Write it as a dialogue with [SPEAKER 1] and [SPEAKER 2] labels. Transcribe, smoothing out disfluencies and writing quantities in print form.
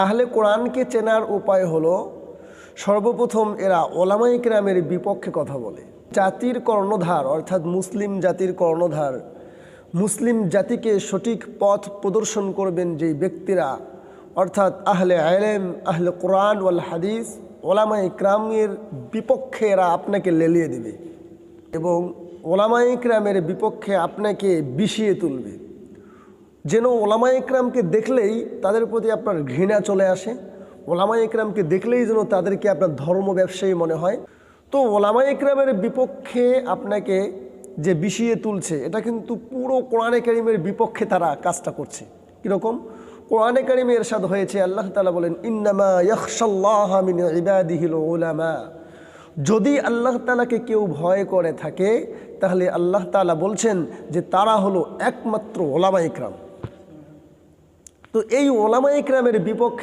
[SPEAKER 1] আহলে কোরআনকে চেনার উপায় হলো সর্বপ্রথম এরা ওলামায়ে কেরামের বিপক্ষে কথা বলে। জাতির কর্ণধার অর্থাৎ মুসলিম জাতির কর্ণধার, মুসলিম জাতিকে সঠিক পথ প্রদর্শন করবেন যেই ব্যক্তিরা, অর্থাৎ আহলে ইলম, আহলে কোরআন ওয়াল হাদিস, ওলামায়ে কেরামের বিপক্ষে এরা আপনাকে লেলিয়ে দেবে এবং ওলামায়ে কেরামের বিপক্ষে আপনাকে বিষিয়ে তুলবে, যেন ওলামায়ে কেরামকে দেখলেই তাদের প্রতি আপনার ঘৃণা চলে আসে, ওলামায়ে কেরামকে দেখলেই যেন তাদেরকে আপনার ধর্ম ব্যবসায়ী মনে হয়। তো ওলামায়ে কেরামের বিপক্ষে আপনাকে যে বিষিয়ে তুলছে, এটা কিন্তু পুরো কোরআনে কারীমের বিপক্ষে তারা কাজটা করছে। কীরকম? কোরআনে কারীমে ইরশাদ হয়েছে, আল্লাহ তাআলা বলেন, ইন্নামা ইয়াখশাল্লাহা মিন ইবাদিহিল উলামা। যদি আল্লাহ তাআলাকে কেউ ভয় করে থাকে তাহলে আল্লাহ তাআলা বলছেন যে তারা হলো একমাত্র ওলামায়ে কেরাম। তো এই ওলামায়ে কেরামের বিপক্ষে